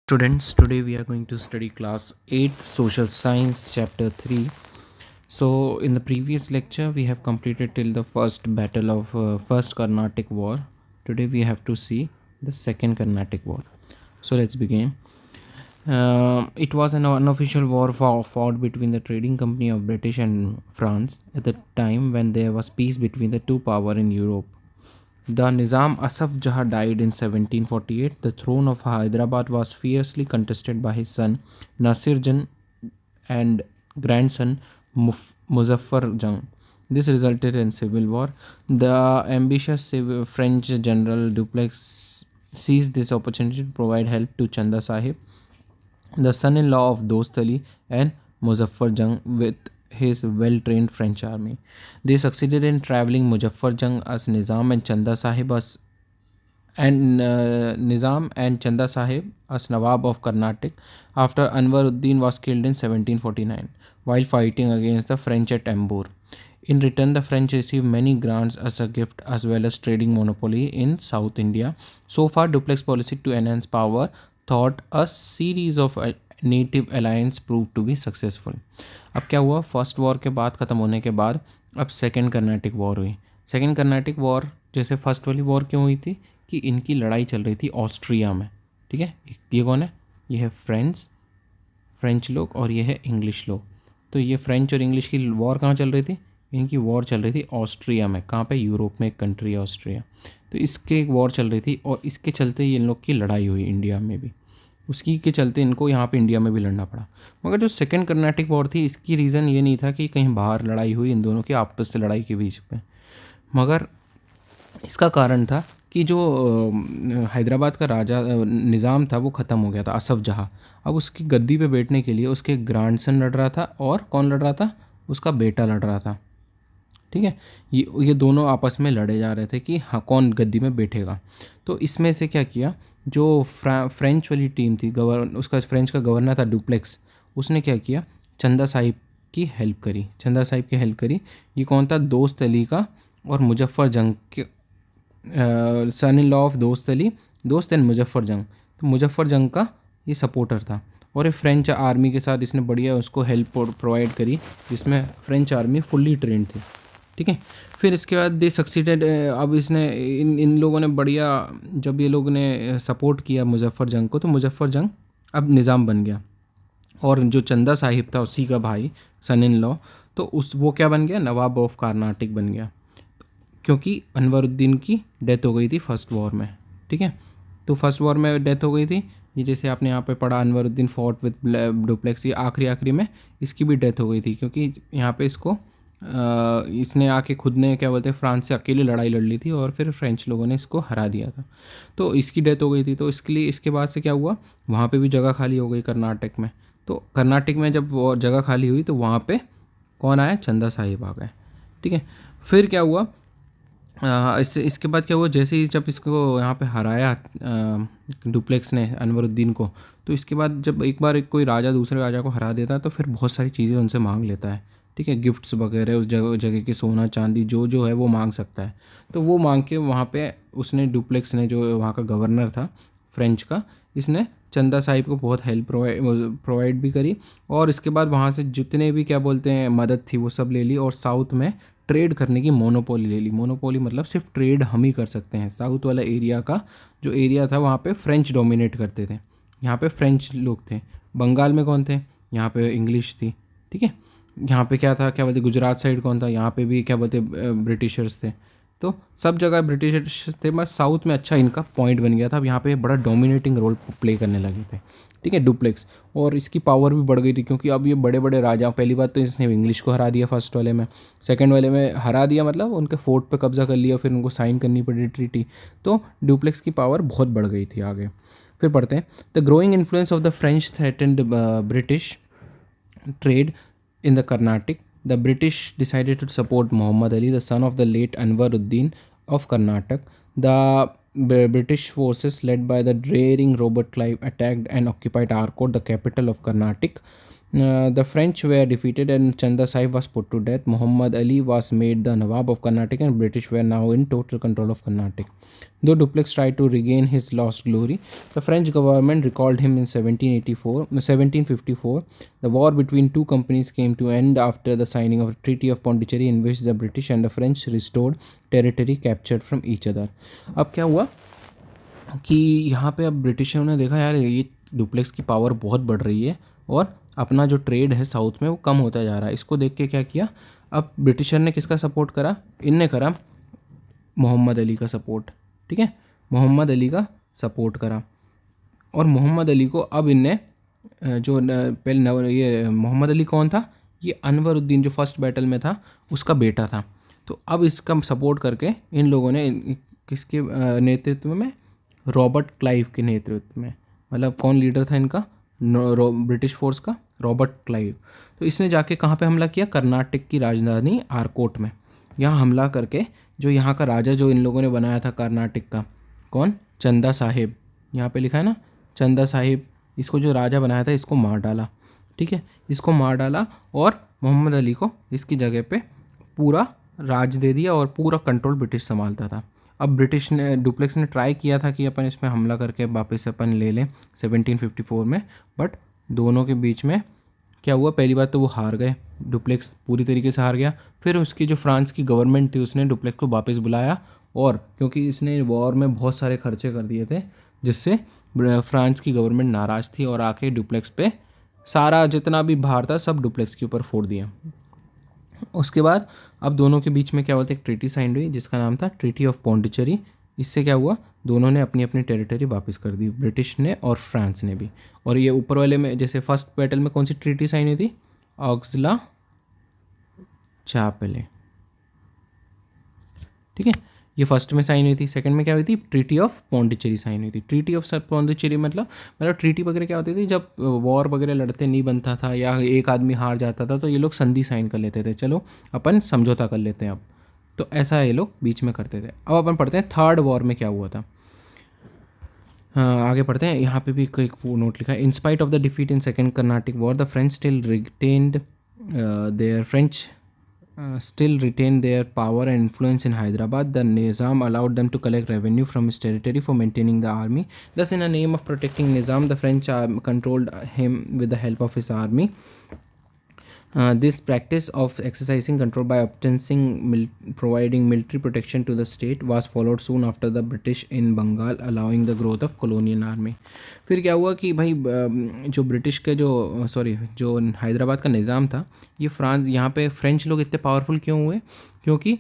Students, today we are going to study class 8 social science chapter 3. So in the previous lecture we have completed till the first battle of first Carnatic war. Today we have to see the second Carnatic war. So let's begin. It was an unofficial war fought between the trading company of British and France at the time when there was peace between the two powers in Europe. The Nizam Asaf Jah died in 1748. The throne of Hyderabad was fiercely contested by his son Nasir Jan and grandson Muzaffar Jang. This resulted in civil war. The ambitious French general Dupleix seized this opportunity to provide help to Chanda Sahib, the son-in-law of Dost Ali and Muzaffar Jang, with his well-trained French army. They succeeded in traveling Muzaffar Jang as Nizam and Chanda Sahib as Nizam and Chanda Sahib as Nawab of Carnatic after Anwaruddin was killed in 1749 while fighting against the French at Ambur. In return, the French received many grants as a gift as well as trading monopoly in South India. So far, Dupleix policy to enhance power thought a series of native alliance prove to be successful. अब क्या हुआ, first war के बाद ख़त्म होने के बाद अब सेकेंड कर्नाटिक वॉर हुई. सेकेंड कर्नाटिक वॉर जैसे फर्स्ट वाली वॉर क्यों हुई थी कि इनकी लड़ाई चल रही थी ऑस्ट्रिया में. ठीक है, ये कौन है, ये है फ्रेंच लोग और ये है इंग्लिश लोग. तो ये फ्रेंच और इंग्लिश की वॉर कहाँ चल रही थी, इनकी वॉर चल रही थी ऑस्ट्रिया में. कहाँ पे, यूरोप में एक कंट्री है ऑस्ट्रिया. तो इसके एक वॉर चल रही थी और इसके चलते ये इन लोग की लड़ाई हुई इंडिया में भी. उसकी के चलते इनको यहाँ पे इंडिया में भी लड़ना पड़ा. मगर जो सेकेंड कर्नाटिक वॉर थी इसकी रीज़न ये नहीं था कि कहीं बाहर लड़ाई हुई इन दोनों की आपस से लड़ाई के बीच में, मगर इसका कारण था कि जो हैदराबाद का राजा निज़ाम था वो ख़त्म हो गया था, असफ जहाँ. अब उसकी गद्दी पे बैठने के लिए उसके ग्रैंडसन लड़ रहा था और कौन लड़ रहा था, उसका बेटा लड़ रहा था. ठीक है, ये दोनों आपस में लड़े जा रहे थे कि हाँ कौन गद्दी में बैठेगा. तो इसमें से क्या किया, जो फ्रेंच वाली टीम थी, उसका फ्रेंच का गवर्नर था डुप्लेक्स, उसने क्या किया, चंदा साहिब की हेल्प करी. चंदा साहिब की हेल्प करी. ये कौन था, दोस्त अली का और मुजफ्फर जंग के सन इन लॉ ऑफ दोस्त अली, दोस्त एंड मुजफ्फर जंग. तो मुजफ्फर जंग का ये सपोर्टर था और ये फ्रेंच आर्मी के साथ इसने बढ़िया उसको हेल्प प्रोवाइड करी, जिसमें फ्रेंच आर्मी फुल्ली ट्रेंड थी. ठीक है, फिर इसके बाद दे सक्सीडेड. अब इसने इन लोगों ने बढ़िया, जब ये लोगों ने सपोर्ट किया मुजफ्फर जंग को, तो मुजफ्फर जंग अब निज़ाम बन गया. और जो चंदा साहिब था उसी का भाई, सन इन लॉ, तो वो क्या बन गया, नवाब ऑफ कार्नाटिक बन गया, क्योंकि अनवरुद्दीन की डेथ हो गई थी फर्स्ट वॉर में. ठीक है, तो फर्स्ट वॉर में डेथ हो गई थी. ये जैसे आपने यहाँ पे पढ़ा, अनवरुद्दीन फॉर्ट विद डुप्लेक्स, ये आखिरी में इसकी भी डेथ हो गई थी, क्योंकि यहाँ पे इसने आके खुद ने क्या बोलते हैं फ्रांस से अकेले लड़ाई लड़ ली थी और फिर फ्रेंच लोगों ने इसको हरा दिया था. तो इसकी डेथ हो गई थी. तो इसके लिए इसके बाद से क्या हुआ, वहाँ पे भी जगह खाली हो गई कर्नाटक में. तो कर्नाटक में जब वो जगह खाली हुई तो वहाँ पे कौन आया, चंदा साहिब आ गए. ठीक है, फिर क्या हुआ, इसके बाद क्या हुआ, जैसे ही जब इसको यहाँ पे हराया डुप्लेक्स ने अनवरुद्दीन को, तो इसके बाद जब एक बार कोई राजा दूसरे राजा को हरा देता है तो फिर बहुत सारी चीज़ें उनसे मांग लेता है. ठीक है, गिफ्ट्स वगैरह, उस जगह जगह के सोना चांदी जो है वो मांग सकता है. तो वो मांग के वहाँ पे उसने, डुप्लेक्स ने, जो वहाँ का गवर्नर था फ्रेंच का, इसने चंदा साहिब को बहुत हेल्प प्रोवाइड भी करी. और इसके बाद वहाँ से जितने भी क्या बोलते हैं मदद थी वो सब ले ली और साउथ में ट्रेड करने की मोनोपोली ले ली. मोनोपोली मतलब सिर्फ ट्रेड हम ही कर सकते हैं. साउथ वाला एरिया का जो एरिया था वहाँ पे फ्रेंच डोमिनेट करते थे. यहाँ पे फ्रेंच लोग थे. बंगाल में कौन थे, यहाँ पे इंग्लिश थी. ठीक है, यहाँ पे क्या था, क्या बोलते, गुजरात साइड कौन था, यहाँ पे भी क्या बोलते ब्रिटिशर्स थे. तो सब जगह ब्रिटिशर्स थे, बस साउथ में अच्छा इनका पॉइंट बन गया था. अब यहाँ पे बड़ा डोमिनेटिंग रोल प्ले करने लगे थे. ठीक है, डुप्लेक्स, और इसकी पावर भी बढ़ गई थी क्योंकि अब ये बड़े बड़े राजा, पहली बात तो इसने इंग्लिश को हरा दिया फर्स्ट वाले में, सेकंड वाले में हरा दिया मतलब उनके फोर्ट पे कब्जा कर लिया, फिर उनको साइन करनी पड़ी ट्रीटी. तो डुप्लेक्स की पावर बहुत बढ़ गई थी आगे. फिर पढ़ते हैं, the growing influence of the French threatened British trade in the Carnatic. The British decided to support Muhammad Ali, the son of the late Anwaruddin of Karnataka. The British forces, led by the daring Robert Clive, attacked and occupied Arcot, the capital of Carnatic. The French were defeated and Chanda Sahib was put to death. Muhammad Ali was made the Nawab of Carnatic and British were now in total control of Carnatic. Though Dupleix tried to regain his lost glory, the French government recalled him in 1754. The war between two companies came to end after the signing of the Treaty of Pondicherry, in which the British and the French restored territory captured from each other. अब क्या हुआ कि यहाँ पे अब ब्रिटिशों ने देखा यार ये डुप्लेक्स की पावर बहुत बढ़ रही है और अपना जो ट्रेड है साउथ में वो कम होता जा रहा है। इसको देख के क्या किया, अब ब्रिटिशर ने किसका सपोर्ट करा, इनने करा मोहम्मद अली का सपोर्ट। ठीक है, मोहम्मद अली का सपोर्ट करा और मोहम्मद अली को अब इनने जो पहले ये मोहम्मद अली कौन था, ये अनवरुद्दीन जो फर्स्ट बैटल में था उसका बेटा था। तो अब इसका सपोर्ट करके इन लोगों ने किसके नेतृत्व में, रॉबर्ट क्लाइव के नेतृत्व में, मतलब कौन लीडर था इनका, ब्रिटिश फोर्स का, रॉबर्ट क्लाइव। तो इसने जाके कहाँ पे हमला किया, कर्नाटक की राजधानी आरकोट में। यहाँ हमला करके जो यहाँ का राजा जो इन लोगों ने बनाया था कर्नाटक का, कौन, चंदा साहिब, यहाँ पे लिखा है ना चंदा साहिब, इसको जो राजा बनाया था इसको मार डाला। ठीक है, इसको मार डाला और मोहम्मद अली को इसकी जगह पे पूरा राज दे दिया और पूरा कंट्रोल ब्रिटिश संभालता था। अब ब्रिटिश ने, डुप्लेक्स ने ट्राई किया था कि अपन इसमें हमला करके वापस अपन ले लें 1754 में, बट दोनों के बीच में क्या हुआ, पहली बात तो वो हार गए, डुप्लेक्स पूरी तरीके से हार गया। फिर उसकी जो फ्रांस की गवर्नमेंट थी उसने डुप्लेक्स को वापस बुलाया, और क्योंकि इसने वॉर में बहुत सारे खर्चे कर दिए थे जिससे फ्रांस की गवर्नमेंट नाराज़ थी और आके डुप्लेक्स पे सारा जितना भी भार था सब डुप्लेक्स के ऊपर फोड़ दिया। उसके बाद अब दोनों के बीच में क्या होता है, एक ट्रीटी साइन हुई जिसका नाम था ट्रीटी ऑफ पौंडीचेरी। इससे क्या हुआ, दोनों ने अपनी अपनी टेरिटरी वापस कर दी, ब्रिटिश ने और फ्रांस ने भी। और ये ऊपर वाले में जैसे फर्स्ट बैटल में कौन सी ट्रीटी साइन हुई थी, ऑक्सला चापेले। ठीक है, ये फर्स्ट में साइन हुई थी। सेकंड में क्या हुई थी, ट्रीटी ऑफ पौंडीचेरी साइन हुई थी। ट्रीटी ऑफ पौंडीचेरी मतलब ट्रीटी वगैरह क्या होती थी, जब वॉर वगैरह लड़ते नहीं बनता था या एक आदमी हार जाता था तो ये लोग संधि साइन कर लेते थे, चलो अपन समझौता कर लेते हैं अब, तो ऐसा ये लोग बीच में करते थे। अब अपन पढ़ते हैं थर्ड वॉर में क्या हुआ था। आगे पढ़ते हैं, यहाँ पे भी एक नोट लिखा है, in spite of the defeat in second Carnatic war the French still retained their power and influence in Hyderabad. The Nizam allowed them to collect revenue from his territory for maintaining the army. Thus, in the name of protecting Nizam, the French controlled him with the help of his army. This practice of exercising control by providing military protection to the state was followed soon after the British in Bengal, allowing the growth of colonial army. फिर क्या हुआ कि भाई जो British के जो हैदराबाद का निज़ाम था, ये फ्रांस, यहाँ पे फ्रेंच लोग इतने पावरफुल क्यों हुए, क्योंकि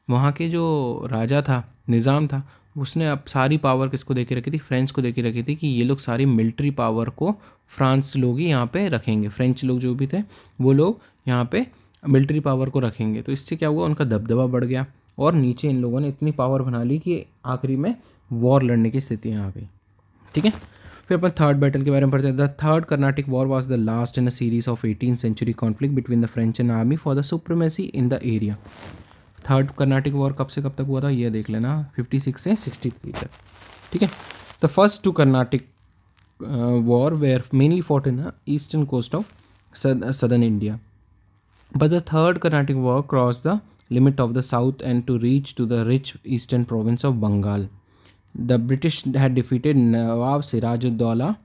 वहाँ के जो राजा था, निज़ाम था, उसने अब सारी पावर किसको दे के रखी थी, फ्रेंच को दे के रखी थी कि ये लोग सारी मिलिट्री पावर को फ्रांस लोग ही यहाँ पे रखेंगे, फ्रेंच लोग जो भी थे वो लोग यहाँ पे मिलिट्री पावर को रखेंगे। तो इससे क्या हुआ, उनका दबदबा बढ़ गया और नीचे इन लोगों ने इतनी पावर बना ली कि आखिरी में वॉर लड़ने की स्थिति आ गई। ठीक है, फिर अपन थर्ड बैटल के बारे में पढ़ते हैं। The third Carnatic war was the last in a series of 18th century conflict between the French and army for the supremacy in the area. Third Carnatic war कब से कब तक हुआ था, ये देख लेना, 56 से 63 तक। ठीक है, the first two Carnatic war were mainly fought in the eastern coast of southern India, but the third Carnatic war crossed the limit of the south and to reach to the rich eastern province of Bengal. The British had defeated Nawab Siraj-ud-Dowla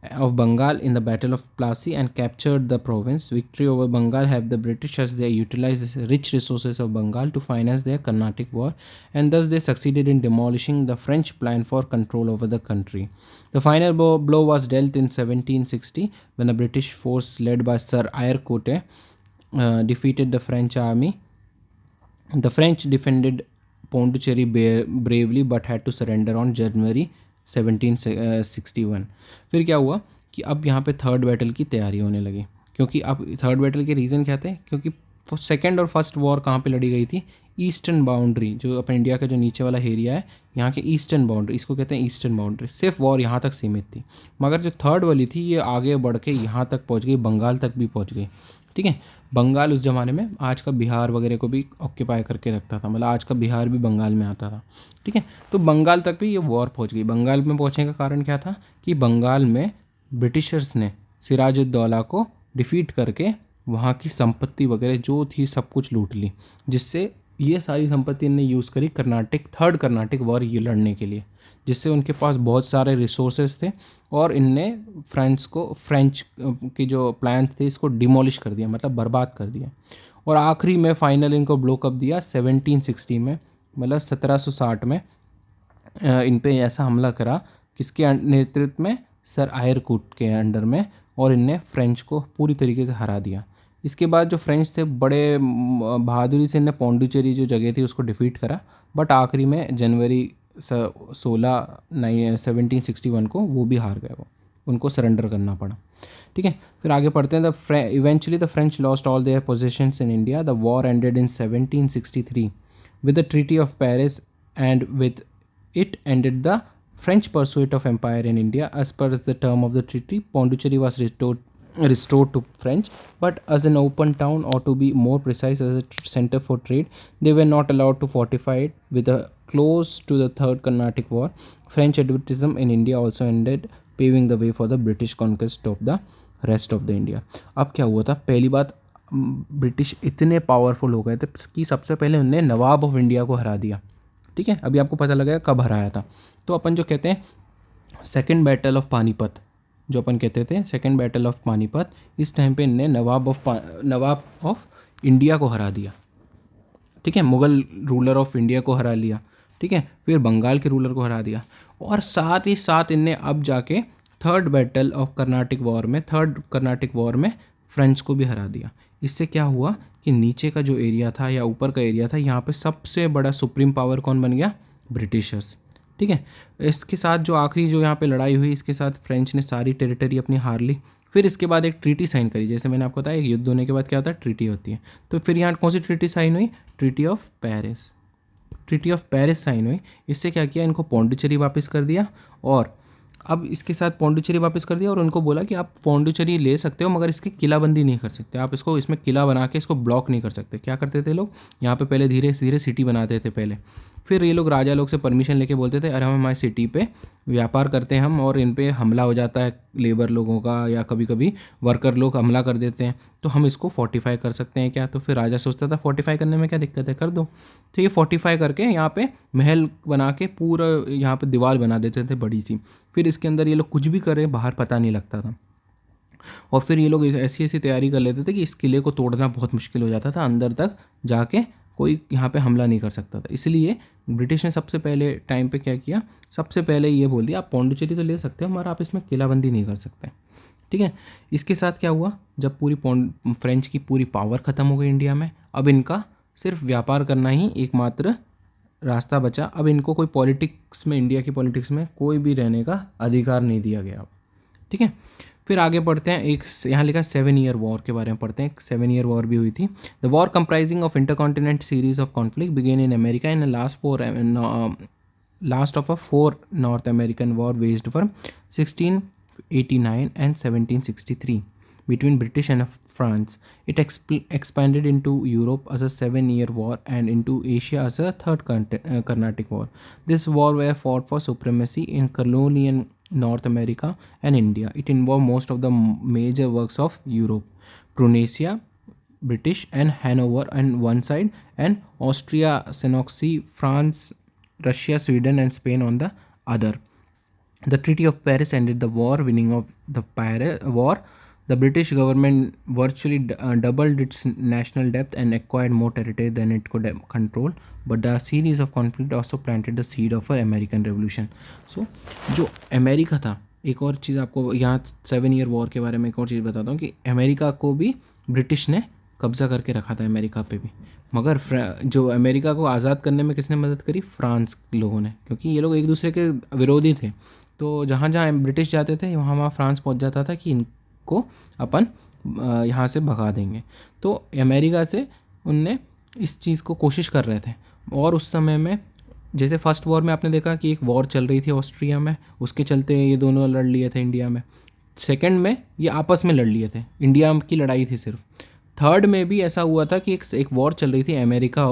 of Bengal in the Battle of Plassey and captured the province. Victory over Bengal helped the British as they utilized the rich resources of Bengal to finance their Carnatic war, and thus they succeeded in demolishing the French plan for control over the country. The final blow was dealt in 1760 when a British force led by Sir Eyre Cote defeated the French army. The French defended Pondicherry bravely but had to surrender on January 1761. फिर क्या हुआ कि अब यहाँ पे third battle की तैयारी होने लगी, क्योंकि अब थर्ड बैटल के रीज़न क्या थे, क्योंकि सेकेंड और फर्स्ट वॉर कहाँ पे लड़ी गई थी, ईस्टर्न बाउंड्री, जो अपन इंडिया का जो नीचे वाला एरिया है यहाँ के ईस्टर्न बाउंड्री, इसको कहते हैं ईस्टर्न बाउंड्री। सिर्फ वॉर यहाँ तक सीमित थी, मगर जो थर्ड वाली थी ये आगे बढ़ के यहाँ तक पहुँच गई, बंगाल तक भी पहुँच गई। ठीक है, बंगाल उस ज़माने में आज का बिहार वगैरह को भी ऑक्यूपाई करके रखता था, मतलब आज का बिहार भी बंगाल में आता था। ठीक है, तो बंगाल तक भी ये वॉर पहुंच गई। बंगाल में पहुंचने का कारण क्या था कि बंगाल में ब्रिटिशर्स ने सिराजुद्दौला को डिफीट करके वहाँ की संपत्ति वगैरह जो थी सब कुछ लूट ली, जिससे ये सारी संपत्ति इन्हें यूज़ करी थर्ड कर्नाटिक वॉर ये लड़ने के लिए, जिससे उनके पास बहुत सारे रिसोर्सेज थे और इनने फ्रेंच के जो प्लान थे इसको डिमोलिश कर दिया, मतलब बर्बाद कर दिया। और आखिरी में फाइनल इनको ब्लो कप दिया 1760 में, मतलब 1760 में इन पे ऐसा हमला करा किसके नेतृत्व में, सर आयरकूट के अंडर में, और इनने फ्रेंच को पूरी तरीके से हरा दिया। इसके बाद जो फ्रेंच थे बड़े बहादुरी से इनने पौंडीचेरी जो जगह थी उसको डिफीट करा, बट आखिरी में जनवरी 1761 को वो भी हार गए, वो उनको सरेंडर करना पड़ा। ठीक है, फिर आगे पढ़ते हैं। Eventually the French lost all their possessions in India. The war ended in 1763 with the treaty of Paris and with it ended the French pursuit of empire in India. As per the term of the treaty, Pondicherry was restored to French, but as an open town, or to be more precise, as a center for trade. They were not allowed to fortify it. With a close to the Third Carnatic War, French advertism in India also ended, paving the way for the British conquest of the rest of the India. अब क्या हुआ था, पहली बात British इतने powerful हो गए थे कि सबसे पहले उन्होंने नवाब ऑफ इंडिया को हरा दिया। ठीक है, अभी आपको पता लगेगा कब हराया था। तो अपन जो कहते हैं सेकंड बैटल ऑफ पानीपत, जो अपन कहते थे सेकंड बैटल ऑफ पानीपत, इस टाइम पे इनने नवाब ऑफ इंडिया को हरा दिया। ठीक है, मुगल रूलर ऑफ इंडिया को हरा लिया। ठीक है, फिर बंगाल के रूलर को हरा दिया, और साथ ही साथ इनने अब जाके थर्ड कर्नाटिक वॉर में फ्रेंच को भी हरा दिया। इससे क्या हुआ कि नीचे का जो एरिया था या ऊपर का एरिया था, यहाँ पे सबसे बड़ा सुप्रीम पावर कौन बन गया, ब्रिटिशर्स। ठीक है, इसके साथ जो आखिरी जो यहाँ पे लड़ाई हुई, इसके साथ फ्रेंच ने सारी टेरिटरी अपनी हार ली। फिर इसके बाद एक ट्रीटी साइन करी, जैसे मैंने आपको बताया एक युद्ध होने के बाद क्या होता है, ट्रीटी होती है। तो फिर यहाँ कौन सी ट्रीटी साइन हुई, ट्रीटी ऑफ पेरिस साइन हुई। इससे क्या किया, इनको पौंडीचेरी वापस कर दिया, और अब इसके साथ पौंडीचेरी वापस कर दिया और उनको बोला कि आप पौंडीचेरी ले सकते हो, मगर इसकी किलाबंदी नहीं कर सकते, आप इसको इसमें किला बना के इसको ब्लॉक नहीं कर सकते। क्या करते थे लोग, यहाँ पे पहले धीरे धीरे सिटी बनाते थे पहले, फिर ये लोग राजा लोग से परमिशन लेके बोलते थे अरे हम हमारी सिटी पे व्यापार करते हैं हम, और इन पे हमला हो जाता है लेबर लोगों का, या कभी कभी वर्कर लोग हमला कर देते हैं, तो हम इसको फोर्टिफाई कर सकते हैं क्या। तो फिर राजा सोचता था फोर्टिफाई करने में क्या दिक्कत है, कर दो। तो ये फोर्टिफाई करके यहाँ पे महल बना के पूरा यहाँ पे दीवार बना देते थे बड़ी सी, फिर इसके अंदर ये लोग कुछ भी करें बाहर पता नहीं लगता था। और फिर ये लोग ऐसी तैयारी कर लेते थे कि इस किले को तोड़ना बहुत मुश्किल हो जाता था, अंदर तक जाके कोई यहाँ पे हमला नहीं कर सकता था। इसलिए ब्रिटिश ने सबसे पहले टाइम पे क्या किया, सबसे पहले ये बोल दिया आप पौंडीचेरी तो ले सकते हो, मगर आप इसमें किलाबंदी नहीं कर सकते। ठीक है, इसके साथ क्या हुआ, जब पूरी फ्रेंच की पूरी पावर ख़त्म हो गई इंडिया में, अब इनका सिर्फ व्यापार करना ही एकमात्र रास्ता बचा। अब इनको कोई पॉलिटिक्स में, इंडिया की पॉलिटिक्स में कोई भी रहने का अधिकार नहीं दिया गया। ठीक है, फिर आगे पढ़ते हैं, एक यहाँ लिखा 7 ईयर वॉर के बारे में पढ़ते हैं। 7 ईयर वॉर भी हुई थी। The war comprising of intercontinent series of conflict began in America in last of a 4 North American war waged for 1689 and 1763 between British and France. It expanded into Europe as a 7-year war and into Asia as a third Carnatic War. This war were fought for supremacy in colonial North America and India. It involved most of the major works of Europe, Prunacia, British, and Hanover on one side, and Austria, Senoxy, France, Russia, Sweden, and Spain on the other. The Treaty of Paris ended the war. Winning of the war, the British government virtually doubled its national debt and acquired more territory than it could control. But the series of conflict also planted the seed of an American Revolution. So, जो America था, एक और चीज़ आपको यहाँ 7 year war के बारे में एक और चीज़ बताता हूँ कि अमेरिका को भी ब्रिटिश ने कब्ज़ा करके रखा था, अमेरिका पे भी। मगर जो अमेरिका को आज़ाद करने में किसने मदद करी, फ्रांस लोगों ने, क्योंकि ये लोग एक दूसरे के विरोधी थे। तो जहाँ जहाँ ब्रिटिश जाते थे वहाँ वहाँ फ्रांस पहुँच जाता था कि इनको अपन यहाँ से भगा देंगे। तो अमेरिका से उनने इस चीज़ को कोशिश कर रहे थे। और उस समय में जैसे फर्स्ट वॉर में आपने देखा कि एक वॉर चल रही थी ऑस्ट्रिया में, उसके चलते ये दोनों लड़ लिए थे इंडिया में। सेकंड में ये आपस में लड़ लिए थे, इंडिया की लड़ाई थी सिर्फ। थर्ड में भी ऐसा हुआ था कि एक वॉर चल रही थी अमेरिका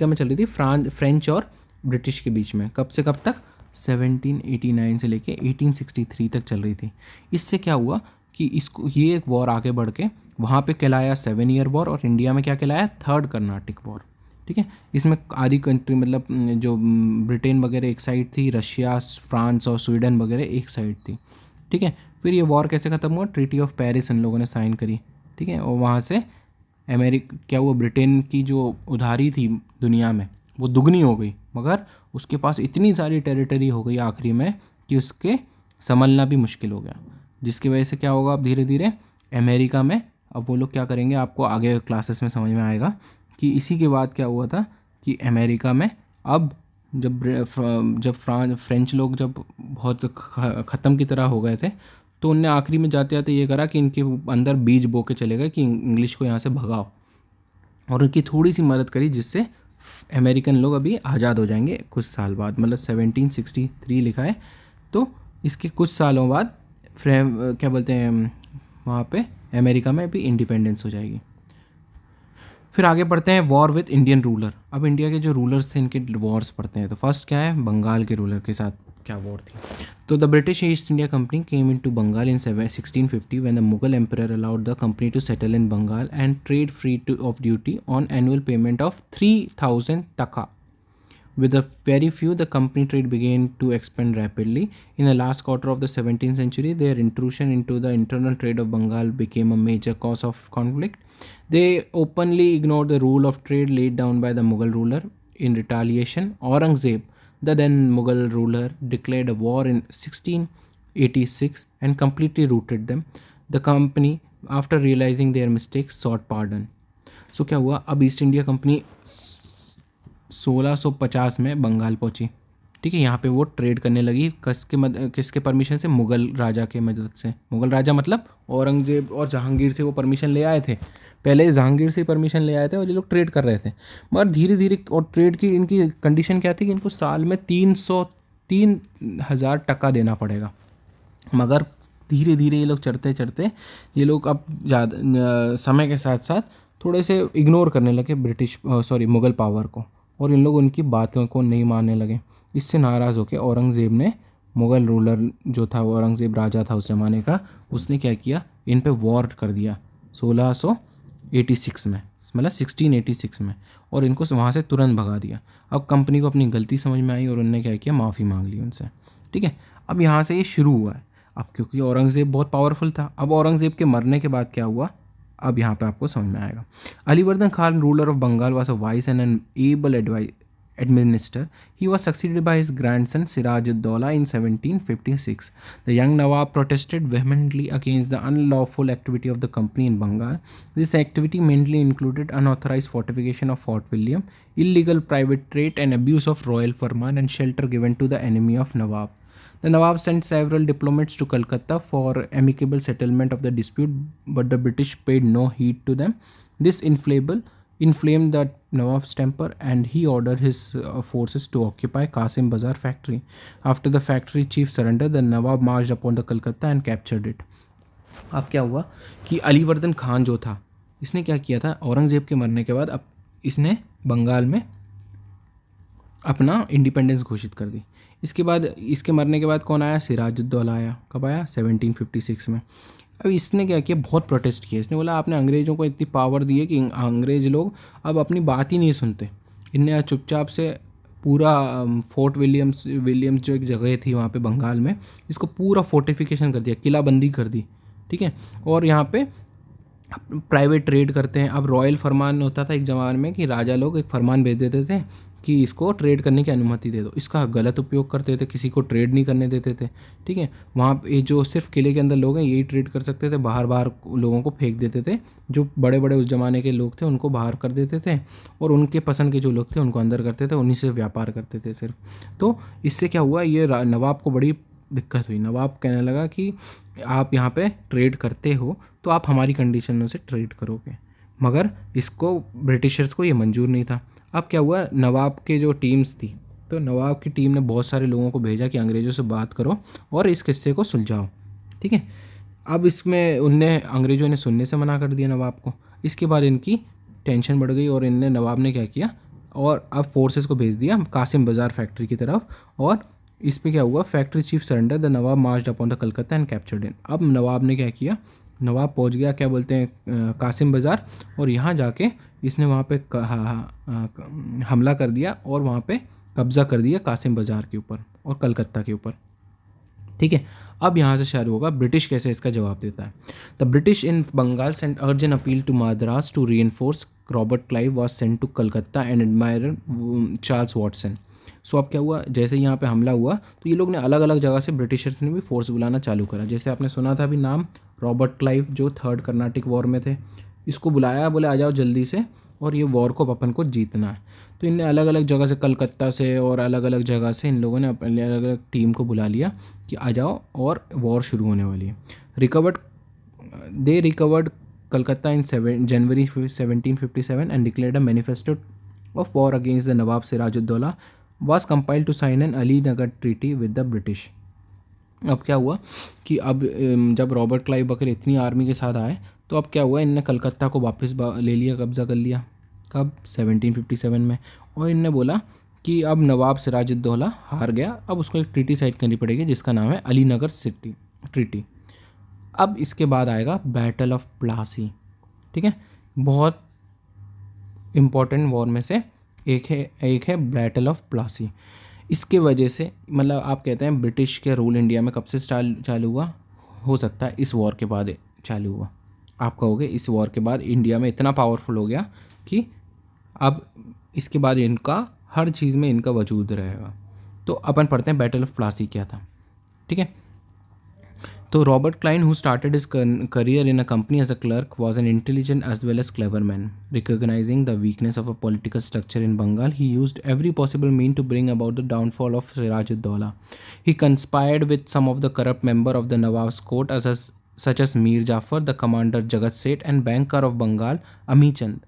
में चल रही थी फ्रेंच और ब्रिटिश के बीच में। कब से कब तक, 1789 से लेके 1863 तक चल रही थी। इससे क्या हुआ कि इसको ये एक वॉर आगे बढ़ के वहाँ पे कहलाया 7 ईयर वॉर, और इंडिया में क्या कहलाया, थर्ड कर्नाटिक वॉर। ठीक है, इसमें आधी कंट्री मतलब जो ब्रिटेन वगैरह एक साइड थी, रशिया, फ्रांस और स्वीडन वगैरह एक साइड थी। ठीक है, फिर ये वॉर कैसे ख़त्म हुआ, ट्रीटी ऑफ पेरिस इन लोगों ने साइन करी। ठीक है, और वहाँ से अमेरिका क्या हुआ, ब्रिटेन की जो उधारी थी दुनिया में वो दुगनी हो गई, मगर उसके पास इतनी सारी टेरिटरी हो गई आखिरी में कि उसके संभलना भी मुश्किल हो गया, जिसकी वजह से क्या होगा, अब धीरे धीरे अमेरिका में अब वो लोग क्या करेंगे, आपको आगे क्लासेस में समझ में आएगा कि इसी के बाद क्या हुआ था कि अमेरिका में अब जब फ्रेंच लोग जब बहुत ख़त्म की तरह हो गए थे, तो उनने आखिरी में जाते जाते ये करा कि इनके अंदर बीज बो के चले गए कि इंग्लिश को यहाँ से भगाओ, और उनकी थोड़ी सी मदद करी, जिससे अमेरिकन लोग अभी आज़ाद हो जाएंगे कुछ साल बाद, मतलब 1763 लिखा है। तो इसके कुछ सालों बाद क्या बोलते हैं वहाँ पे अमेरिका में भी इंडिपेंडेंस हो जाएगी। फिर आगे पढ़ते हैं वॉर विद इंडियन रूलर। अब इंडिया के जो रूलर्स थे इनके वॉर्स पढ़ते हैं। तो फर्स्ट क्या है, बंगाल के रूलर के साथ क्या वॉर थी। तो the British East India Company came in to Bengal in 1650 when the Mughal emperor allowed the company to settle in Bengal and trade free of duty on annual payment of 3000 taka. With a very few, the company trade began to expand rapidly. In the last quarter of the 17th century, their intrusion into the internal trade of Bengal became a major cause of conflict. They openly ignored the rule of trade laid down by the Mughal ruler. In retaliation, Aurangzeb, the then Mughal ruler, declared a war in 1686 and completely routed them. The company, after realizing their mistakes, sought pardon. So क्या हुआ, अब east India company 1650 में बंगाल पहुंची। ठीक है, यहाँ पे वो ट्रेड करने लगी किसके परमिशन से, मुग़ल राजा के मदद से। मुग़ल राजा मतलब औरंगजेब और जहांगीर से वो परमिशन ले आए थे। पहले जहांगीर से परमिशन ले आए थे और ये लोग ट्रेड कर रहे थे, मगर धीरे धीरे, और ट्रेड की इनकी कंडीशन क्या थी कि इनको साल में 303,000 टका देना पड़ेगा। मगर धीरे धीरे ये लोग चढ़ते चढ़ते ये लोग अब ज़्यादा समय के साथ साथ थोड़े से इग्नोर करने लगे मुग़ल पावर को, और इन लोग उनकी बातों को नहीं मानने लगे। इससे नाराज़ होकर औरंगज़ेब ने, मुग़ल रूलर जो था वो औरंगज़ेब राजा था उस ज़माने का, उसने क्या किया, इन पे वॉर कर दिया 1686 में, मतलब 1686 में, और इनको वहाँ से तुरंत भगा दिया। अब कंपनी को अपनी गलती समझ में आई और उन्होंने क्या किया, माफ़ी मांग ली उनसे। ठीक है, अब यहाँ से ये शुरू हुआ है। अब क्योंकि औरंगज़ेब बहुत पावरफुल था, अब औरंगज़ेब के मरने के बाद क्या हुआ, अब यहाँ पे आपको समझ में आएगा। Alivardi Khan, ruler of Bengal, was a wise and an able administrator. He was succeeded by his grandson Siraj-ud-Dawla in 1756. The young Nawab protested vehemently against the unlawful activity of the company in Bengal. This activity mainly included unauthorized fortification of Fort William, illegal private trade, and abuse of royal firman and shelter given to the enemy of Nawab. The Nawab sent several diplomats to Calcutta for amicable settlement of the dispute, but the British paid no heed to them. This inflamed the Nawab's temper, and he ordered his forces to occupy Qasim Bazar factory. After the factory chief surrendered, the Nawab marched upon the Calcutta and captured it. अब क्या हुआ कि अलीवर्दन खान जो था, इसने क्या किया था, औरंगज़ेब के मरने के बाद अब इसने बंगाल में अपना इंडिपेंडेंस घोषित कर दी। इसके बाद, इसके मरने के बाद कौन आया, सिराजुद्दौला आया। कब आया, 1756 में। अब इसने क्या किया, बहुत प्रोटेस्ट किया। इसने बोला आपने अंग्रेज़ों को इतनी पावर दी है कि अंग्रेज़ लोग अब अपनी बात ही नहीं सुनते। इनने चुपचाप से पूरा फोर्ट विलियम्स जो एक जगह थी वहाँ पे बंगाल में, इसको पूरा फोर्टिफिकेशन कर दिया, किलाबंदी कर दी। ठीक है, और यहाँ पे प्राइवेट ट्रेड करते हैं। अब रॉयल फरमान होता था एक ज़माने में कि राजा लोग एक फरमान भेज देते थे कि इसको ट्रेड करने की अनुमति दे दो, इसका गलत उपयोग करते थे, किसी को ट्रेड नहीं करने देते थे। ठीक है, वहाँ पे जो सिर्फ किले के अंदर लोग हैं यही ट्रेड कर सकते थे, बाहर लोगों को फेंक देते थे। जो बड़े बड़े उस ज़माने के लोग थे उनको बाहर कर देते थे, और उनके पसंद के जो लोग थे उनको अंदर करते थे, उन्हीं से व्यापार करते थे सिर्फ। तो इससे क्या हुआ, ये नवाब को बड़ी दिक्कत हुई। नवाब कहने लगा कि आप यहाँ पे ट्रेड करते हो तो आप हमारी कंडीशनों से ट्रेड करोगे, मगर इसको ब्रिटिशर्स को ये मंजूर नहीं था। अब क्या हुआ, नवाब के जो टीम्स थी, तो नवाब की टीम ने बहुत सारे लोगों को भेजा कि अंग्रेज़ों से बात करो और इस किस्से को सुलझाओ। ठीक है, अब इसमें अंग्रेज़ों ने सुनने से मना कर दिया नवाब को। इसके बाद इनकी टेंशन बढ़ गई और नवाब ने क्या किया, और अब फोर्सेस को भेज दिया कासिम बाज़ार फैक्ट्री की तरफ, और इस पे क्या हुआ, factory chief surrender, the Nawab marched upon the Calcutta and captured in. अब नवाब ने क्या किया, नवाब पहुंच गया क्या बोलते हैं कासिम बाज़ार, और यहाँ जाके इसने वहाँ पे हमला कर दिया और वहाँ पे कब्ज़ा कर दिया कासिम बाज़ार के ऊपर और कलकत्ता के ऊपर। ठीक है, अब यहाँ से शुरू होगा ब्रिटिश कैसे इसका जवाब देता है। The British in Bengal sent urgent appeal to Madras to reinforce, Robert Clive was sent to Calcutta and admiral Charles Watson. So अब क्या हुआ, जैसे यहाँ पे हमला हुआ तो ये लोग ने अलग अलग जगह से ब्रिटिशर्स ने भी फोर्स बुलाना चालू करा। जैसे आपने सुना था अभी नाम रॉबर्ट क्लाइव जो थर्ड कर्नाटिक वॉर में थे, इसको बुलाया, बोले आ जाओ जल्दी से और ये वॉर को अपन को जीतना है। तो इनने अलग अलग जगह से, कलकत्ता से और अलग अलग जगह से इन लोगों ने अपने अलग अलग टीम को बुला लिया कि आ जाओ और वॉर शुरू होने वाली है। They recovered Calcutta in January 1757 and declared a manifesto of war against the Nawab Sirajuddaula was compiled to sign an Alinagar treaty with the British. अब क्या हुआ कि अब जब रॉबर्ट क्लाइव बकर इतनी आर्मी के साथ आए तो अब क्या हुआ, इनने कलकत्ता को वापस ले लिया, कब्जा कर लिया। कब, 1757 में। और इनने बोला कि अब नवाब सिराजुद्दौला हार गया, अब उसको एक ट्रीटी साइन करनी पड़ेगी जिसका नाम है अलीनगर सिटी ट्रीटी। अब इसके बाद आएगा बैटल ऑफ प्लासी। ठीक है, बहुत इम्पॉर्टेंट वॉर में से एक है बैटल ऑफ प्लासी। इसके वजह से मतलब आप कहते हैं ब्रिटिश के रूल इंडिया में कब से चालू हुआ, हो सकता है इस वॉर के बाद चालू हुआ। आप कहोगे इस वॉर के बाद इंडिया में इतना पावरफुल हो गया कि अब इसके बाद इनका हर चीज़ में इनका वजूद रहेगा। तो अपन पढ़ते हैं बैटल ऑफ प्लासी क्या था। ठीक है, तो Robert Clive, who started his career in a company as a clerk, was an intelligent as well as clever man. Recognizing the weakness of a political structure in Bengal, he used every possible means to bring about the downfall of Siraj-ud-Dawla. He conspired with some of the corrupt members of the Nawab's court, such as Mir Jafar, the commander Jagat Seth, and banker of Bengal, Ami Chand,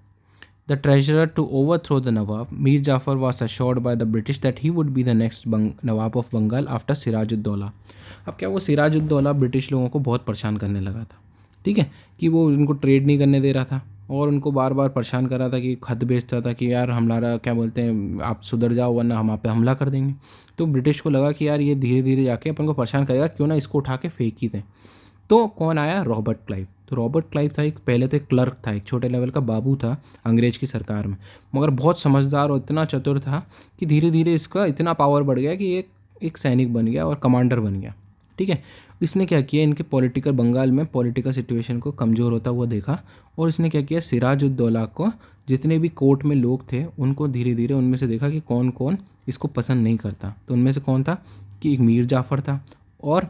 the treasurer, to overthrow the Nawab. Mir Jafar was assured by the British that he would be the next Nawab of Bengal after Siraj-ud-Dawla. अब क्या, वो Siraj-ud-Daulah British लोगों को बहुत परेशान करने लगा था। ठीक है, कि वो उनको ट्रेड नहीं करने दे रहा था और उनको बार बार परेशान कर रहा था कि खत भेजता था कि यार हमारा क्या बोलते हैं आप सुधर जाओ वरना हम आप पे हमला कर देंगे। तो ब्रिटिश को लगा कि यार ये धीरे धीरे जाके अपन को परेशान करेगा, क्यों ना इसको उठा के फेंक ही दें। तो कौन आया, रॉबर्ट क्लाइव। तो रॉबर्ट क्लाइव था एक, पहले तो एक क्लर्क था, एक छोटे लेवल का बाबू था अंग्रेज की सरकार में, मगर बहुत समझदार और इतना चतुर था कि धीरे धीरे इसका इतना पावर बढ़ गया कि एक सैनिक बन गया और कमांडर बन गया। ठीक है, इसने क्या किया, इनके पॉलिटिकल बंगाल में पॉलिटिकल सिचुएशन को कमज़ोर होता हुआ देखा और इसने क्या किया, सिराजुद्दौला को जितने भी कोर्ट में लोग थे उनको धीरे धीरे उनमें से देखा कि कौन कौन इसको पसंद नहीं करता। तो उनमें से कौन था कि एक मीर जाफ़र था, और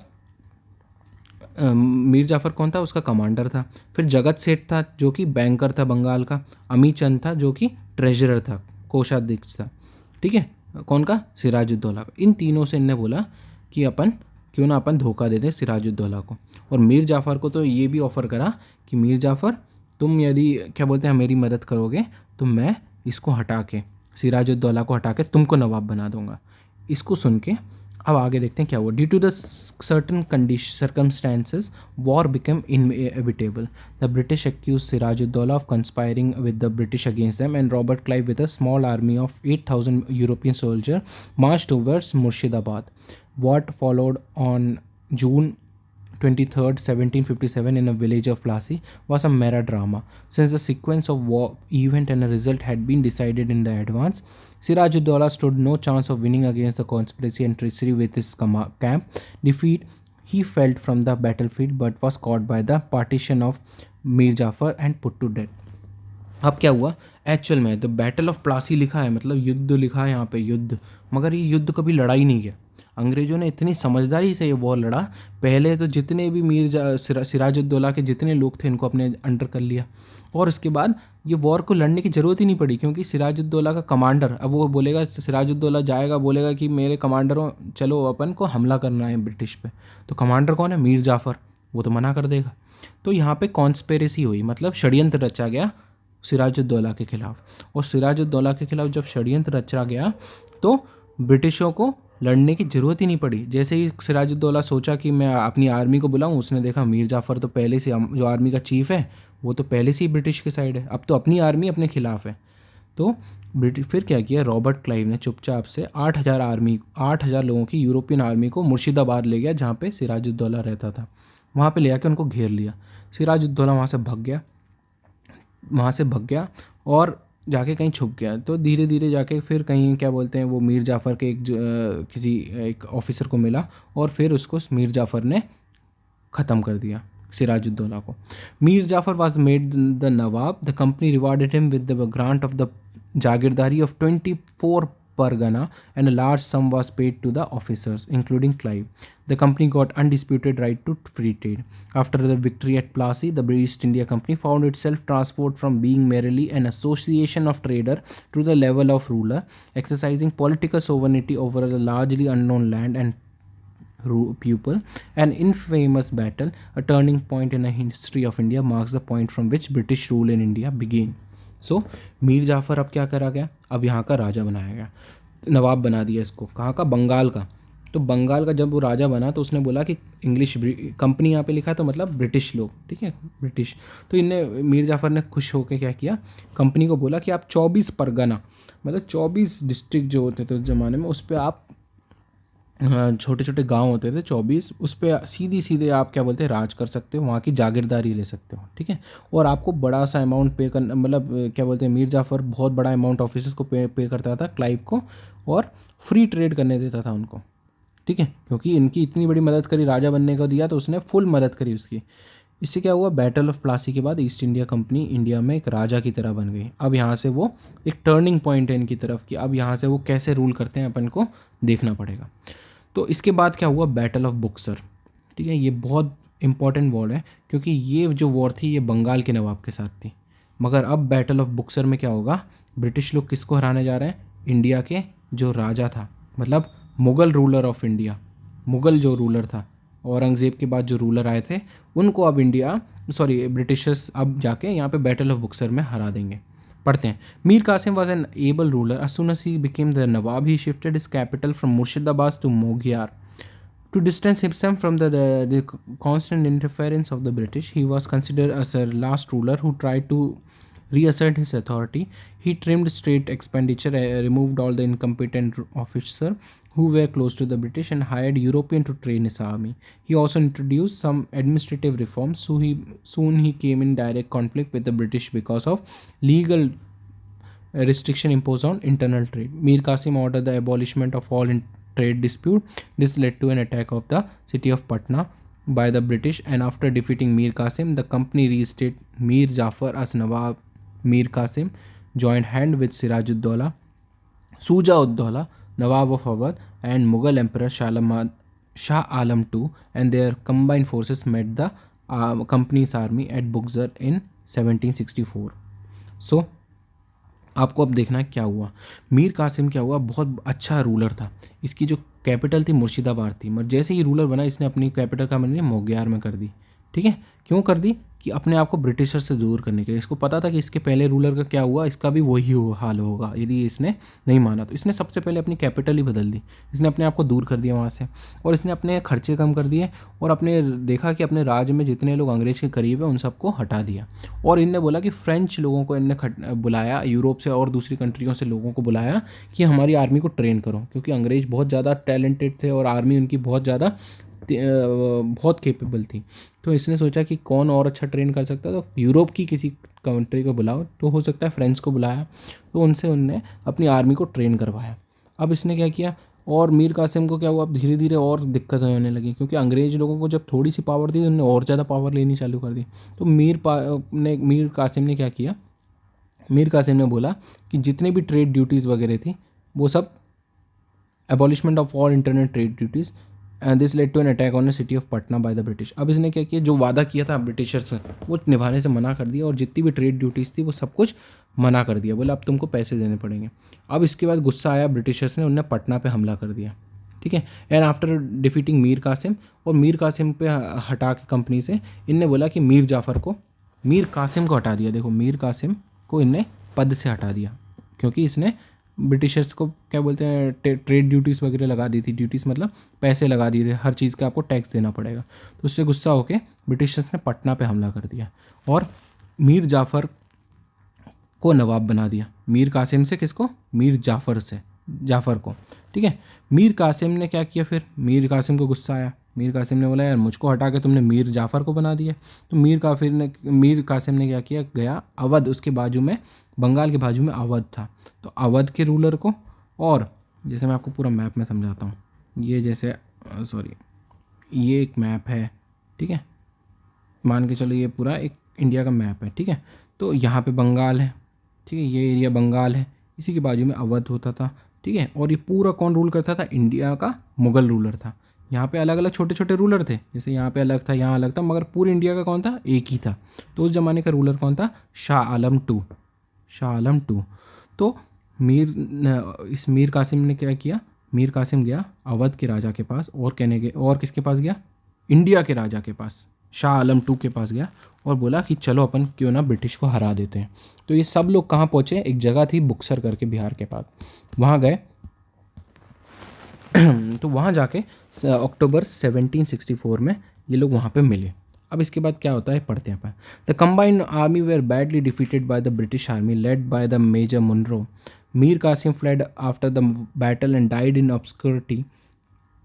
मीर जाफ़र कौन था, उसका कमांडर था। फिर जगत सेठ था जो कि बैंकर था बंगाल का। अमी चंद था जो कि ट्रेजरर था, कोषाध्यक्ष था। ठीक है, कौन का, सिराजुद्दौला का। इन तीनों से इनने बोला कि क्यों ना अपन धोखा दे दें सिराजुद्दौला को। और मीर जाफ़र को तो ये भी ऑफ़र करा कि मीर जाफ़र तुम यदि क्या बोलते हैं मेरी मदद करोगे तो मैं इसको हटा के, सिराजुद्दौला को हटा के तुमको नवाब बना दूंगा। इसको सुन के अब आगे देखते हैं क्या हुआ। Due to the certain circumstances war became inevitable. The British accused Sirajuddaulah of conspiring with the British against them, and Robert Clive with a small army of 8,000 European soldiers marched towards Murshidabad. What followed on June 23rd, 1757 in a village of Plassey was a melodrama. Since the sequence of war event and a result had been decided in the advance, Sirajuddaulah stood no chance of winning against the conspiracy and treachery with his camp. Defeat he felt from the battlefield but was caught by the partition of Mir Jafar and put to death. अब क्या हुआ actual में, the battle of Plassey लिखा है, मतलब युद्ध लिखा है यहाँ पे, युद्ध, मगर ये युद्ध कभी लड़ाई नहीं किया। अंग्रेज़ों ने इतनी समझदारी से ये वॉर लड़ा। पहले तो जितने भी सिराजुद्दौला के जितने लोग थे इनको अपने अंडर कर लिया, और उसके बाद ये वॉर को लड़ने की ज़रूरत ही नहीं पड़ी, क्योंकि सिराजुद्दौला का कमांडर, अब वो बोलेगा, सिराजुद्दौला जाएगा बोलेगा कि मेरे कमांडरों चलो अपन को हमला करना है ब्रिटिश पे, तो कमांडर कौन है, मीर जाफ़र, वो तो मना कर देगा। तो यहाँ पे कॉन्स्पिरेसी हुई, मतलब षड्यंत्र रचा गया सिराजुद्दौला के खिलाफ। और सिराजुद्दौला के खिलाफ जब षड्यंत्र रचा गया तो ब्रिटिशों को लड़ने की ज़रूरत ही नहीं पड़ी। जैसे ही सिराजुद्दौला सोचा कि मैं अपनी आर्मी को बुलाऊं, उसने देखा मीर जाफ़र तो पहले से, जो आर्मी का चीफ़ है वो तो पहले से ही ब्रिटिश के साइड है, अब तो अपनी आर्मी अपने खिलाफ है। तो ब्रिटिश फिर क्या किया, रॉबर्ट क्लाइव ने चुपचाप से 8,000 लोगों की यूरोपियन आर्मी को मुर्शिदाबाद ले गया, जहाँ पे सिराजुद्दौला रहता था। वहाँ पे ले आके उनको घेर लिया। सिराजुद्दौला वहाँ से भग गया और जाके कहीं छुप गया। तो धीरे धीरे जाके फिर कहीं क्या बोलते हैं वो मीर जाफ़र के किसी एक ऑफिसर को मिला और फिर उसको मीर जाफ़र ने ख़त्म कर दिया सिराजुद्दौला को। Mir Jafar was made the nawab. The company rewarded him with the grant of the jagirdari of 24 pargana, and a large sum was paid to the officers, including Clive. The company got undisputed right to free trade. After the victory at Plassey, the East India Company found itself transformed from being merely an association of trader to the level of ruler, exercising political sovereignty over a largely unknown land and people. An infamous battle, a turning point in the history of India, marks the point from which British rule in India began. सो मीर जाफ़र अब क्या करा गया, अब यहाँ का राजा बनाया गया, नवाब बना दिया इसको। कहाँ का, बंगाल का। तो बंगाल का जब वो राजा बना तो उसने बोला कि इंग्लिश कंपनी यहाँ पे लिखा है तो मतलब ब्रिटिश लोग, ठीक है, ब्रिटिश। तो इनने मीर जाफ़र ने खुश होकर क्या किया, कंपनी को बोला कि आप 24 परगना मतलब 24 डिस्ट्रिक्ट जो होते थे उस ज़माने में, उस पर आप छोटे छोटे गांव होते थे 24, उस पर सीधे आप क्या बोलते हैं राज कर सकते हो, वहाँ की जागीरदारी ले सकते हो, ठीक है। और आपको बड़ा सा अमाउंट पे करना, मतलब क्या बोलते हैं मीर जाफ़र बहुत बड़ा अमाउंट ऑफिसर्स को पे करता था क्लाइव को, और फ्री ट्रेड करने देता था उनको, ठीक है, क्योंकि इनकी इतनी बड़ी मदद करी, राजा बनने को दिया तो उसने फुल मदद करी उसकी। इससे क्या हुआ, बैटल ऑफ प्लासी के बाद ईस्ट इंडिया कंपनी इंडिया में एक राजा की तरह बन गई। अब यहाँ से वो एक टर्निंग पॉइंट है इनकी तरफ कि अब यहाँ से वो कैसे रूल करते हैं अपन को देखना पड़ेगा। तो इसके बाद क्या हुआ, बैटल ऑफ बुक्सर, ठीक है। ये बहुत इंपॉर्टेंट वॉर है क्योंकि ये जो वॉर थी ये बंगाल के नवाब के साथ थी। मगर अब बैटल ऑफ बुक्सर में क्या होगा, ब्रिटिश लोग किसको हराने जा रहे हैं, इंडिया के जो राजा था, मतलब Mughal ruler of India, Mughal जो रूलर था, औरंगज़ेब के बाद जो रूलर आए थे उनको अब ब्रिटिशर्स अब जाके यहाँ पे बैटल ऑफ बुक्सर में हरा देंगे। पढ़ते हैं। Mir Qasim was an able ruler. As soon as he became the Nawab, he shifted his capital from Murshidabad to Mogyar. To distance himself from the constant interference of the British, he was considered as a last ruler who tried to reassert his authority. He trimmed state expenditure, removed all the incompetent officers who were close to the British, and hired Europeans to train his army. He also introduced some administrative reforms, so soon he came in direct conflict with the British because of legal restriction imposed on internal trade. Mir Qasim ordered the abolishment of all trade dispute. This led to an attack of the city of Patna by the British, and after defeating Mir Qasim, the company reinstated Mir Jafar as Nawab. Mir Qasim joined hand with Sirajuddaulah, Suja-ud-Dawla, Nawab of Awadh, and Mughal Emperor Shah Alam II, and their combined forces met the company's army at Buxar in 1764. So आपको अब देखना है क्या हुआ। मीर कासिम क्या हुआ, बहुत अच्छा रूलर था। इसकी जो कैपिटल थी मुर्शिदाबाद थी, मगर जैसे ही रूलर बना इसने अपनी कैपिटल का मैंने मोग्यार में कर दी, ठीक है। क्यों कर दी, कि अपने आप को ब्रिटिशर से दूर करने के लिए। इसको पता था कि इसके पहले रूलर का क्या हुआ, इसका भी वही हाल होगा यदि इसने नहीं माना। तो इसने सबसे पहले अपनी कैपिटल ही बदल दी, इसने अपने आप को दूर कर दिया वहाँ से, और इसने अपने खर्चे कम कर दिए, और अपने देखा कि अपने राज्य में जितने लोग अंग्रेज के करीब है उन सबको हटा दिया। और इनने बोला कि फ्रेंच लोगों को इनने बुलाया, यूरोप से और दूसरी कंट्रियों से लोगों को बुलाया कि हमारी आर्मी को ट्रेन करो, क्योंकि अंग्रेज बहुत ज़्यादा टैलेंटेड थे और आर्मी उनकी बहुत केपेबल थी। तो इसने सोचा कि कौन और अच्छा ट्रेन कर सकता है, तो यूरोप की किसी कंट्री को बुलाओ, तो हो सकता है फ्रेंच को बुलाया, तो उनसे उनने अपनी आर्मी को ट्रेन करवाया। अब इसने क्या किया, और मीर कासिम को क्या हुआ, अब धीरे धीरे और दिक्कतें होने लगी, क्योंकि अंग्रेज लोगों को जब थोड़ी सी पावर दी तो उन्होंने और ज़्यादा पावर लेनी चालू कर दी। तो मीर कासिम ने क्या किया, मीर कासिम ने बोला कि जितने भी ट्रेड ड्यूटीज़ वगैरह थी वो सब abolishment of all internet trade duties, and this led to an attack on the city of Patna by the British. अब इसने क्या किया, जो वादा किया था ब्रिटिशर से वो निभाने से मना कर दिया, और जितनी भी ट्रेड ड्यूटीज़ थी वो सब कुछ मना कर दिया। बोला अब तुमको पैसे देने पड़ेंगे। अब इसके बाद गुस्सा आया ब्रिटिशर्स ने, उन्होंने पटना पे हमला कर दिया, ठीक है। And after defeating Mir Qasim, और मीर कासिम पे हटा के कंपनी से इनने बोला कि मीर कासिम को हटा दिया। देखो, मीर कासिम को इनने पद से हटा दिया, क्योंकि इसने ब्रिटिशर्स को क्या बोलते हैं ट्रेड ड्यूटीज़ वगैरह लगा दी थी। ड्यूटीज़ मतलब पैसे लगा दिए थे, हर चीज़ का आपको टैक्स देना पड़ेगा। तो उससे गुस्सा होकर ब्रिटिशर्स ने पटना पे हमला कर दिया, और मीर जाफ़र को नवाब बना दिया। मीर कासिम से किसको? मीर जाफ़र को। ठीक है, मीर कासिम ने क्या किया फिर? मीर कासिम को गुस्सा आया। मीर कासिम ने बोला यार मुझको हटा के तुमने मीर जाफ़र को बना दिया। तो मीर कासिम ने क्या किया, गया अवध, उसके बाजू में बंगाल के बाजू में अवध था, तो अवध के रूलर को, और जैसे मैं आपको पूरा मैप में समझाता हूँ, ये जैसे ये एक मैप है, ठीक है, मान के चलो ये पूरा एक इंडिया का मैप है, ठीक है। तो यहाँ पे बंगाल है, ठीक है, ये एरिया बंगाल है, इसी के बाजू में अवध होता था, ठीक है। और ये पूरा कौन रूल करता था? इंडिया का मुग़ल रूलर था। यहाँ पे अलग अलग छोटे छोटे रूलर थे, जैसे यहाँ पे अलग था, यहाँ अलग था, मगर पूरे इंडिया का कौन था? एक ही था। तो उस ज़माने का रूलर कौन था? शाह आलम टू। तो इस मीर कासिम ने क्या किया? मीर कासिम गया अवध के राजा के पास, और किसके पास गया? इंडिया के राजा के पास, शाह आलम टू के पास गया, और बोला कि चलो अपन क्यों ना ब्रिटिश को हरा देते हैं। तो ये सब लोग कहाँ पहुँचे? एक जगह थी बुक्सर करके, बिहार के पास, वहाँ गए। तो वहाँ जाके अक्टूबर 1764 में ये लोग वहाँ पे मिले। अब इसके बाद क्या होता है पढ़ते हैं अपन। The combined army were badly defeated by the British army led by the major Munro. Mir Qasim fled after the battle and died in obscurity,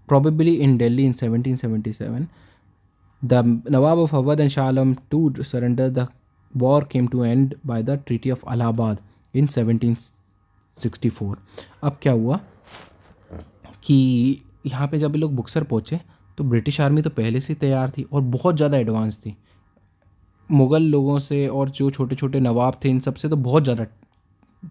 probably in Delhi in 1777. The Nawab of Awadh and Shah Alam II surrendered. The war came to end by the Treaty of Allahabad in 1764. अब क्या हुआ कि यहाँ पे जब ये लोग बुक्सर पहुँचे तो ब्रिटिश आर्मी तो पहले से तैयार थी और बहुत ज़्यादा एडवांस थी मुग़ल लोगों से, और जो छोटे छोटे नवाब थे इन सब से तो बहुत ज़्यादा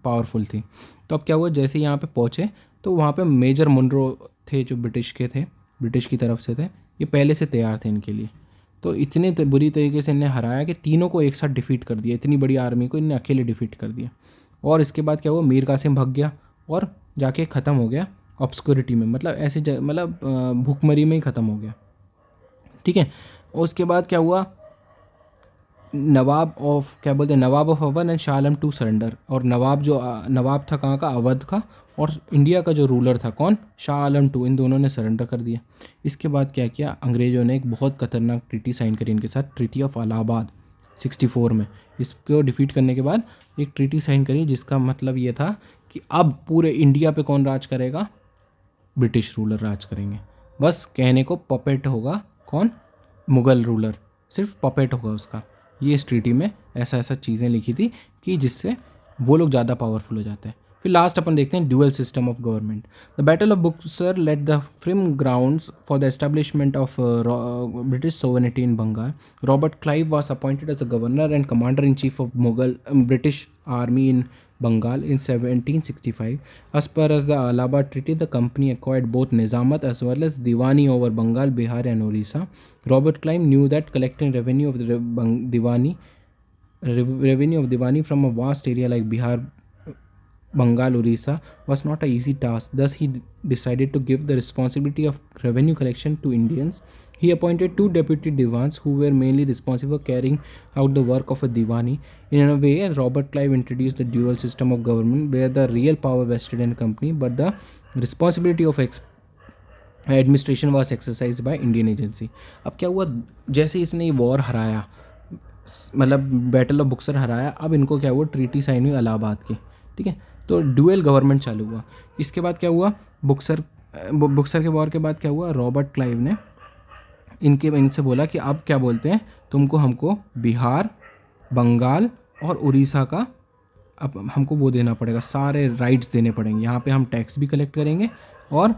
पावरफुल थी। तो अब क्या हुआ, जैसे यहाँ पे पहुँचे तो वहाँ पे मेजर मुनरो थे जो ब्रिटिश की तरफ से थे, ये पहले से तैयार थे इनके लिए। तो इतने बुरी तरीके से इन्हें हराया कि तीनों को एक साथ डिफीट कर दिया, इतनी बड़ी आर्मी को इन्हें अकेले डिफीट कर दिया। और इसके बाद क्या हुआ, मीर कासिम भाग गया और जाके ख़त्म हो गया ऑब्सक्योरिटी में, मतलब ऐसे मतलब भूखमरी में ही ख़त्म हो गया, ठीक है। और उसके बाद क्या हुआ, nawab of Awadh and Shah Alam to surrender. और नवाब था कहाँ का? अवध का। और इंडिया का जो रूलर था कौन? शाह आलम टू। इन दोनों ने सरेंडर कर दिया। इसके बाद क्या किया, अंग्रेज़ों ने एक बहुत खतरनाक ट्रीटी साइन करी इनके साथ, ट्रीटी ऑफ इलाहाबाद 64 में। इसको डिफीट करने के बाद एक ट्रीटी साइन करी जिसका मतलब ये था कि अब पूरे इंडिया पे कौन राज करेगा? ब्रिटिश रूलर राज करेंगे। बस कहने को पपेट होगा कौन? मुग़ल रूलर, सिर्फ पपेट होगा उसका। ये इस ट्रीटी में ऐसा चीज़ें लिखी थी कि जिससे वो लोग ज़्यादा पावरफुल हो जाते हैं। फिर लास्ट अपन देखते हैं dual system of government. The battle of Buxar laid the firm grounds for the establishment of British sovereignty in Bengal. Robert Clive was appointed as a governor and commander in chief of Mughal British army in Bengal in 1765. As per as the Allahabad Treaty, the company acquired both Nizamat as well as Diwani over Bengal, Bihar and Orissa. Robert Clive knew that collecting revenue of the Diwani from a vast area like Bihar, Bengal, Orissa was not an easy task. Thus, he decided to give the responsibility of revenue collection to Indians. He appointed two deputy Diwans who were mainly responsible for carrying out the work of a Diwani. In a way, Robert Clive introduced the dual system of government where the real power vested in the company but the responsibility of administration was exercise by Indian agency. अब क्या हुआ, जैसे इसने ये war हराया, मतलब battle of Buxar हराया, अब इनको क्या हुआ, ट्रीटी साइन हुई इलाहाबाद की, ठीक है। तो ड्यूअल गवर्नमेंट चालू हुआ। इसके बाद क्या हुआ, बुक्सर के वॉर के बाद क्या हुआ, रॉबर्ट क्लाइव ने इनसे बोला कि अब क्या बोलते हैं, हमको बिहार, बंगाल और उड़ीसा का अब हमको वो देना पड़ेगा, सारे राइट्स देने पड़ेंगे। यहाँ पे हम टैक्स भी कलेक्ट करेंगे और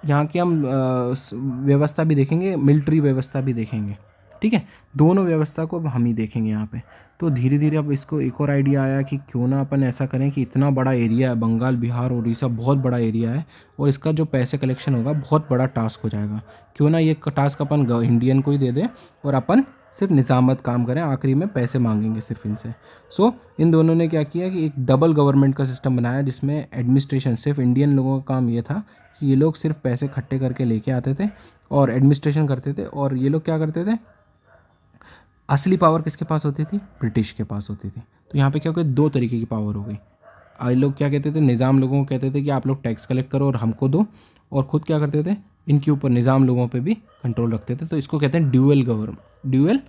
यहाँ की हम व्यवस्था भी देखेंगे, मिलिट्री व्यवस्था भी देखेंगे, ठीक है। दोनों व्यवस्था को हम ही देखेंगे यहाँ पे। तो धीरे धीरे अब इसको एक और आइडिया आया कि क्यों ना अपन ऐसा करें कि इतना बड़ा एरिया है, बंगाल, बिहार, उड़ीसा बहुत बड़ा एरिया है और इसका जो पैसे कलेक्शन होगा बहुत बड़ा टास्क हो जाएगा। क्यों ना ये टास्क अपन इंडियन को ही दे दें और अपन सिर्फ निज़ामत काम करें, आखिरी में पैसे मांगेंगे सिर्फ इनसे। सो इन दोनों ने क्या किया कि एक डबल गवर्नमेंट का सिस्टम बनाया जिसमें एडमिनिस्ट्रेशन सिर्फ इंडियन लोगों का काम ये था कि ये लोग सिर्फ पैसे इकट्ठे करके लेके आते थे और एडमिनिस्ट्रेशन करते थे। और ये लोग क्या करते थे, असली पावर किसके पास होती थी, ब्रिटिश के पास होती थी। तो यहाँ पे क्या हो गया, दो तरीके की पावर हो गई। ये लोग क्या कहते थे, निज़ाम लोगों को कहते थे कि आप लोग टैक्स कलेक्ट करो और हमको दो, और ख़ुद क्या करते थे, इनके ऊपर निज़ाम लोगों पे भी कंट्रोल रखते थे। तो इसको कहते हैं ड्यूअल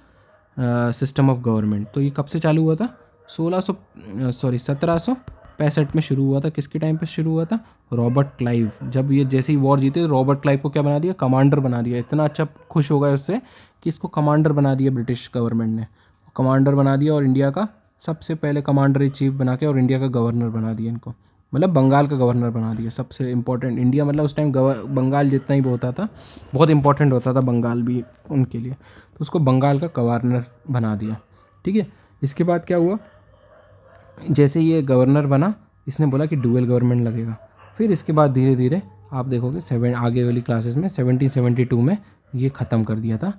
सिस्टम ऑफ गवर्नमेंट। तो ये कब से चालू हुआ था? 1765 में शुरू हुआ था। किसके टाइम पे शुरू हुआ था? Robert Clive. जब ये जैसे ही वॉर जीते, रॉबर्ट क्लाइव को क्या बना दिया? कमांडर बना दिया। इतना अच्छा खुश हो गए उससे कि इसको कमांडर बना दिया ब्रिटिश गवर्नमेंट ने। कमांडर बना दिया और इंडिया का सबसे पहले कमांडर इन चीफ बना के और इंडिया का गवर्नर बना दिया इनको, मतलब बंगाल का गवर्नर बना दिया। सबसे इंपॉर्टेंट इंडिया, मतलब उस टाइम बंगाल जितना ही होता था, बहुत इंपॉर्टेंट होता था बंगाल भी उनके लिए, तो उसको बंगाल का गवर्नर बना दिया। ठीक है, इसके बाद क्या हुआ? जैसे ये गवर्नर बना, इसने बोला कि डुअल गवर्नमेंट लगेगा। फिर इसके बाद धीरे धीरे आप देखोगे आगे वाली क्लासेस में 1772 में ये ख़त्म कर दिया था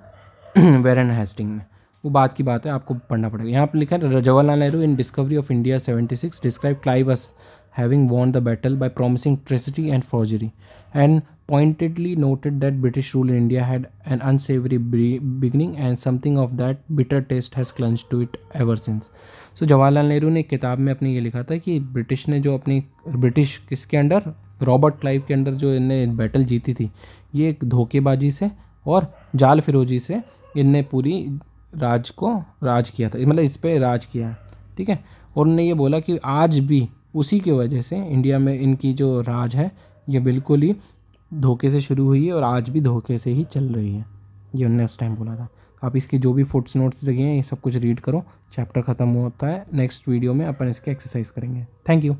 वेरन हेस्टिंग ने। वो बात की बात है, आपको पढ़ना पड़ेगा। यहाँ पर लिखा है Jawaharlal Nehru in Discovery of India 76 describe Clive as having won the battle by promising treachery and forgery, and pointedly noted that British rule in India had an unsavory beginning and something of that bitter taste has clung to it ever since. So Jawaharlal Nehru ने एक किताब में अपने ये लिखा था कि British ने जो अपनी ब्रिटिश किसके अंडर, रॉबर्ट क्लाइव के अंडर जो इनने बैटल जीती थी, ये एक धोखेबाजी से और जाल फिरोजी से इनने पूरी राज किया था, मतलब इस पे राज किया है। ठीक है, और उन्होंने ये बोला कि आज भी उसी की वजह से इंडिया में इनकी जो राज है ये बिल्कुल ही धोखे से शुरू हुई है और आज भी धोखे से ही चल रही है, ये उन्होंने उस टाइम बोला था। आप इसकी जो भी फुट्स नोट्स लगे हैं ये सब कुछ रीड करो। चैप्टर ख़त्म होता है, नेक्स्ट वीडियो में अपन इसके एक्सरसाइज करेंगे। Thank you.